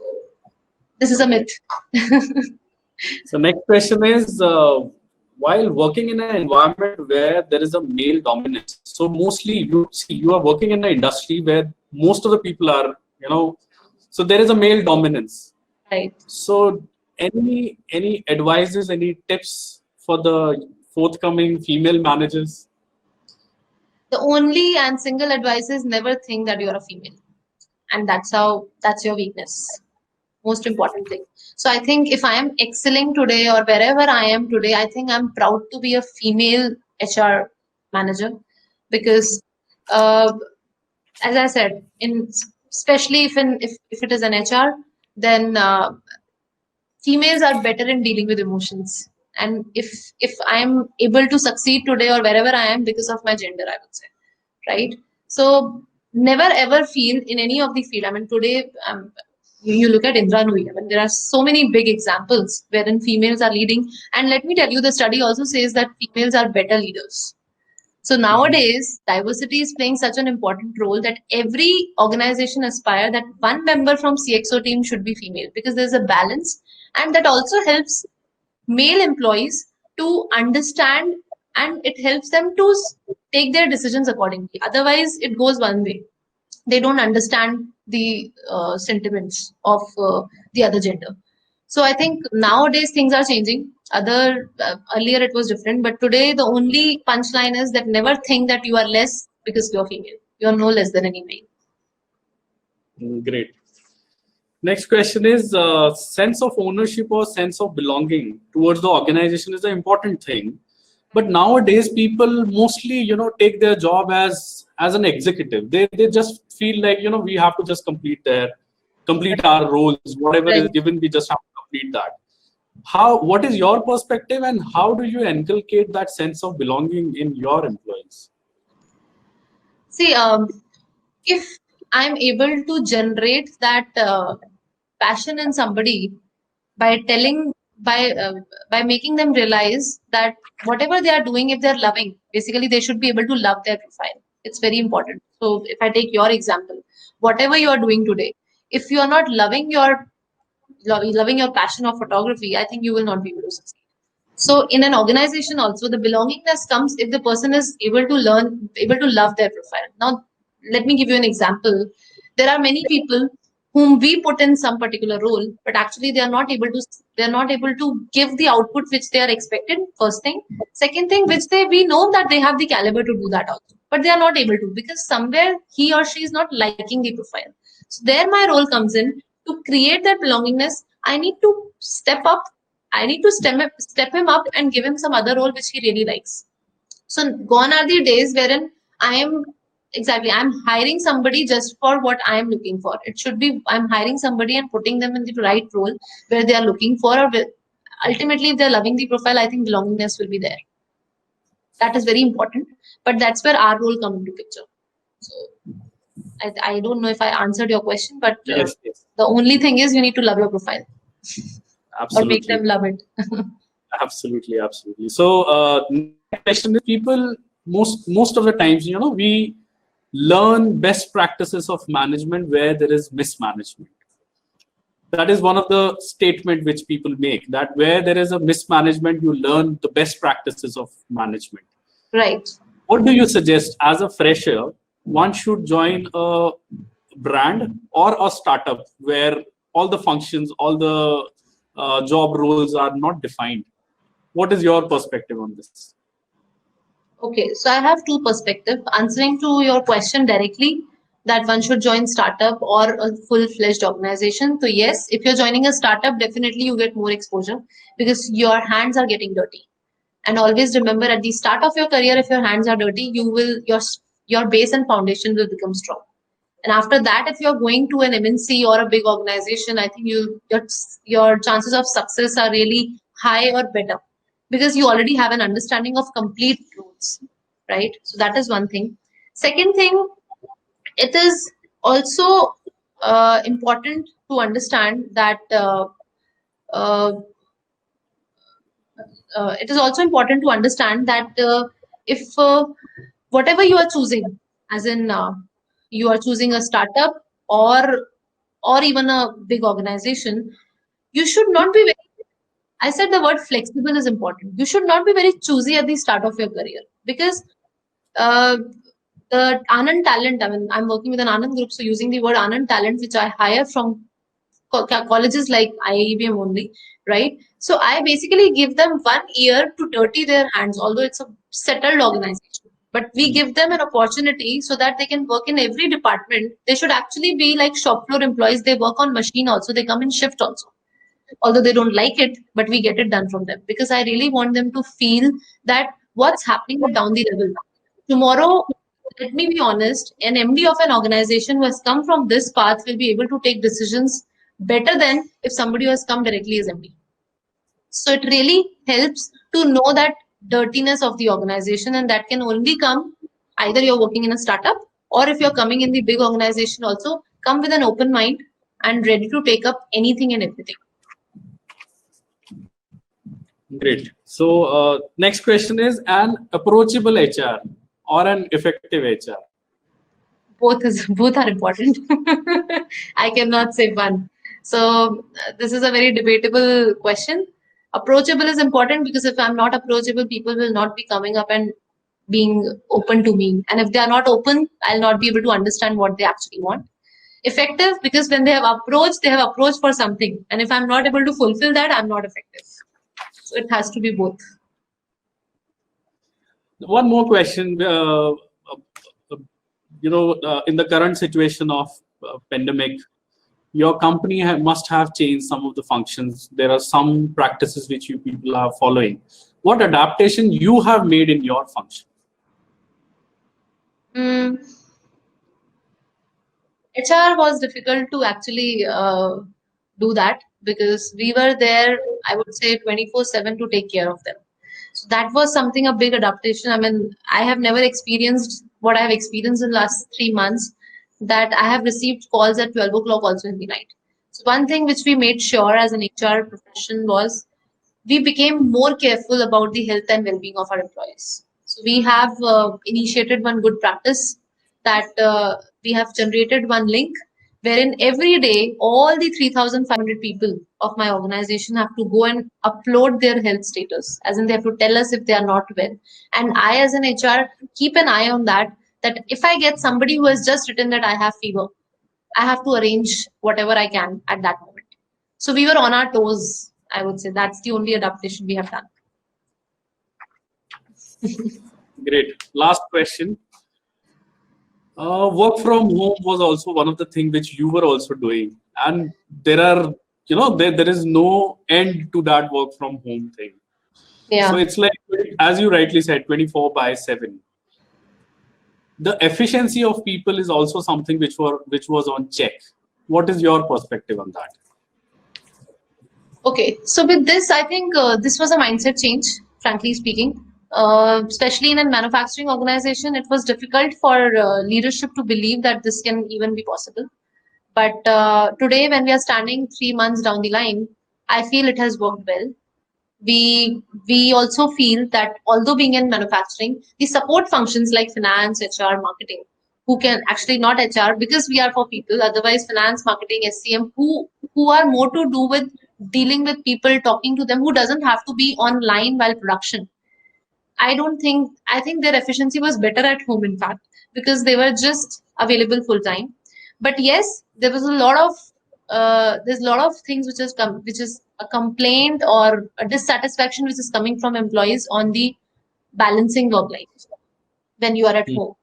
Speaker 2: this is a myth.
Speaker 1: So next question is, while working in an environment where there is a male dominance, so mostly you are working in an industry where most of the people are, so there is a male dominance.
Speaker 2: Right.
Speaker 1: So any advices, any tips for the forthcoming female managers?
Speaker 2: The only and single advice is never think that you're a female. And that's your weakness. Most important thing. So I think if I am excelling today or wherever I am today, I think I'm proud to be a female HR manager, because as I said, especially if it is an HR, then females are better in dealing with emotions. And if I'm able to succeed today or wherever I am because of my gender, I would say, right? So never ever feel in any of the field. I mean, today you look at Indra Nooyi. I mean, there are so many big examples wherein females are leading. And let me tell you, the study also says that females are better leaders. So nowadays, diversity is playing such an important role that every organization aspire that one member from CXO team should be female, because there's a balance, and that also helps male employees to understand, and it helps them to take their decisions accordingly. Otherwise, it goes one way. They don't understand the sentiments of the other gender. So I think nowadays things are changing. Earlier it was different, but today the only punchline is that never think that you are less because you're female. You are no less than any male.
Speaker 1: Great. Next question is, sense of ownership or sense of belonging towards the organization is an important thing. But nowadays, people mostly, take their job as an executive. They just feel like, we have to just complete our roles, whatever is given, we just have to complete that. What is your perspective, and how do you inculcate that sense of belonging in your employees?
Speaker 2: See, if I'm able to generate that passion in somebody by making them realize that whatever they are doing, if they're loving, basically they should be able to love their profile. It's very important. So if I take your example, whatever you are doing today, if you are not loving your passion of photography, I think you will not be able to succeed. So in an organization also, the belongingness comes if the person is able to love their profile. Now, let me give you an example. There are many people whom we put in some particular role, but actually they are not able to give the output which they are expected. First thing. Second thing, which we know that they have the caliber to do that also, but they are not able to because somewhere he or she is not liking the profile. So there my role comes in to create that belongingness. I need to step up. I need to step him up and give him some other role which he really likes. So gone are the days wherein I'm hiring somebody just for what I am looking for. It should be I'm hiring somebody and putting them in the right role where they are looking for, or ultimately if they're loving the profile, I think belongingness will be there. That is very important, but that's where our role comes into picture. So I don't know if I answered your question, but
Speaker 1: Yes.
Speaker 2: the only thing is you need to love your profile or make
Speaker 1: Absolutely.
Speaker 2: them love it.
Speaker 1: Absolutely. So, next question is, people most of the times, we learn best practices of management where there is mismanagement. That is one of the statement which people make, that where there is a mismanagement, you learn the best practices of management.
Speaker 2: Right.
Speaker 1: What do you suggest as a fresher? One should join a brand or a startup where all the functions, all the job roles are not defined. What is your perspective on this?
Speaker 2: Okay, so I have two perspectives. Answering to your question directly, that one should join startup or a full-fledged organization. So yes, if you're joining a startup, definitely you get more exposure because your hands are getting dirty. And always remember, at the start of your career, if your hands are dirty, your base and foundation will become strong. And after that, if you're going to an MNC or a big organization, I think your chances of success are really high or better because you already have an understanding of complete roles, right? So that is one thing. Second thing, it is also important to understand that uh, it is also important to understand that if whatever you are choosing, as in you are choosing a startup or even a big organization, you should not be very, I said the word flexible is important. You should not be very choosy at the start of your career because uh, the Anand talent, I mean, I'm working with an Anand group, so using the word Anand talent, which I hire from colleges like IIBM only, right? So I basically give them 1 year to dirty their hands, although it's a settled organization. But we give them an opportunity so that they can work in every department. They should actually be like shop floor employees. They work on machine also. They come in shift also. Although they don't like it, but we get it done from them because I really want them to feel that what's happening down the level. Tomorrow, let me be honest, an MD of an organization who has come from this path will be able to take decisions better than if somebody who has come directly as MD. So it really helps to know that dirtiness of the organization, and that can only come either you're working in a startup or if you're coming in the big organization also, come with an open mind and ready to take up anything and everything.
Speaker 1: Great. So, next question is, an approachable HR or an effective HR?
Speaker 2: Both are important. I cannot say one. So this is a very debatable question. Approachable is important because if I'm not approachable, people will not be coming up and being open to me. And if they are not open, I'll not be able to understand what they actually want. Effective because when they have approached for something. And if I'm not able to fulfill that, I'm not effective. So it has to be both.
Speaker 1: One more question. In the current situation of pandemic, your company must have changed some of the functions. There are some practices which you people are following. What adaptation you have made in your function?
Speaker 2: HR was difficult to actually do that because we were there, I would say 24/7 to take care of them. So that was something, a big adaptation. I mean, I have never experienced what I have experienced in the last 3 months, that I have received calls at 12 o'clock also in the night. So one thing which we made sure as an HR profession was we became more careful about the health and well-being of our employees. So we have initiated one good practice that we have generated one link wherein every day all the 3,500 people of my organization have to go and upload their health status, as in they have to tell us if they are not well. And I as an HR keep an eye on that if I get somebody who has just written that I have fever, I have to arrange whatever I can at that moment. So we were on our toes, I would say. That's the only adaptation we have done.
Speaker 1: Great. Last question. Work from home was also one of the things which you were also doing, and there are, there is no end to that work from home thing.
Speaker 2: Yeah.
Speaker 1: So it's like, as you rightly said, 24/7. The efficiency of people is also something which was on check. What is your perspective on that?
Speaker 2: Okay, so with this, I think this was a mindset change, frankly speaking. Especially in a manufacturing organization, it was difficult for leadership to believe that this can even be possible. But today, when we are standing 3 months down the line, I feel it has worked well. We also feel that although being in manufacturing, the support functions like finance, HR, marketing, who can actually not HR because we are for people, otherwise finance, marketing, SCM, who are more to do with dealing with people, talking to them, who doesn't have to be online while production. I think their efficiency was better at home, in fact, because they were just available full time. But yes, there was a lot of there's a lot of things which is a complaint or a dissatisfaction which is coming from employees on the balancing work life when you are at home.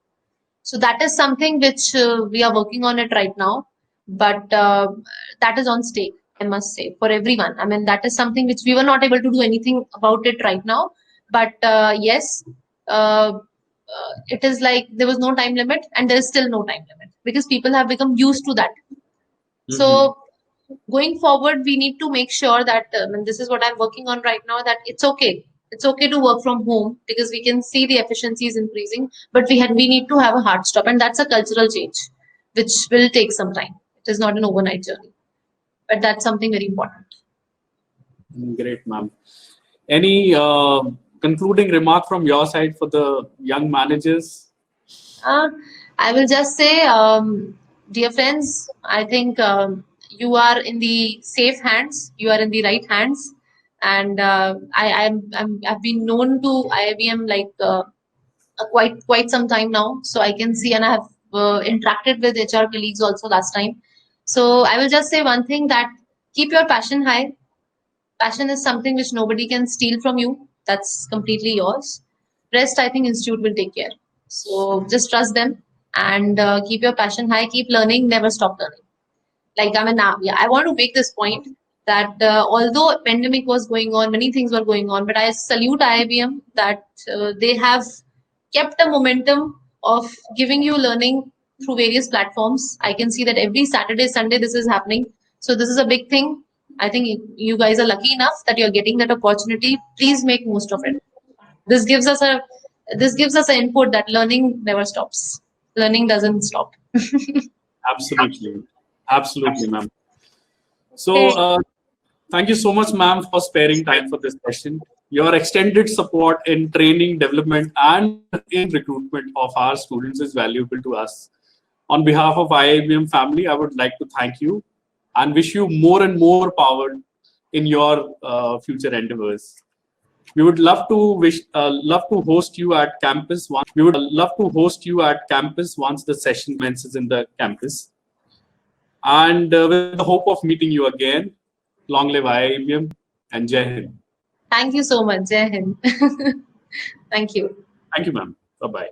Speaker 2: So that is something which we are working on it right now, but that is on stake, I must say, for everyone. I mean, that is something which we were not able to do anything about it right now, but yes, it is like there was no time limit, and there is still no time limit because people have become used to that. So going forward, we need to make sure that, and this is what I'm working on right now, that it's okay. It's okay to work from home because we can see the efficiency is increasing, but we need to have a hard stop, and that's a cultural change, which will take some time. It is not an overnight journey, but that's something very important.
Speaker 1: Great, ma'am. Any concluding remark from your side for the young managers?
Speaker 2: I will just say, dear friends, I think you are in the safe hands. You are in the right hands, and I've been known to IIBM like quite some time now, so I can see, and I have interacted with HR colleagues also last time. So I will just say one thing, that keep your passion high. Passion is something which nobody can steal from you. That's completely yours. Rest, I think Institute will take care. So just trust them and keep your passion high. Keep learning. Never stop learning. Like, I mean, now, yeah, I want to make this point that although a pandemic was going on, many things were going on, but I salute IIBM that they have kept a momentum of giving you learning through various platforms. I can see that every Saturday, Sunday, this is happening. So this is a big thing. I think you guys are lucky enough that you're getting that opportunity. Please make most of it. This gives us an input that learning never stops. Learning doesn't stop.
Speaker 1: Absolutely. Absolutely, ma'am. So thank you so much, ma'am, for sparing time for this session. Your extended support in training, development, and in recruitment of our students is valuable to us. On behalf of IIBM family, I would like to thank you and wish you more and more power in your future endeavors. We would love to host you at campus. We would love to host you at campus once the session commences in the campus. And with the hope of meeting you again, long live IIBM and Jai Hind.
Speaker 2: Thank you so much. Jai Hind. Thank you.
Speaker 1: Thank you, ma'am. Bye-bye.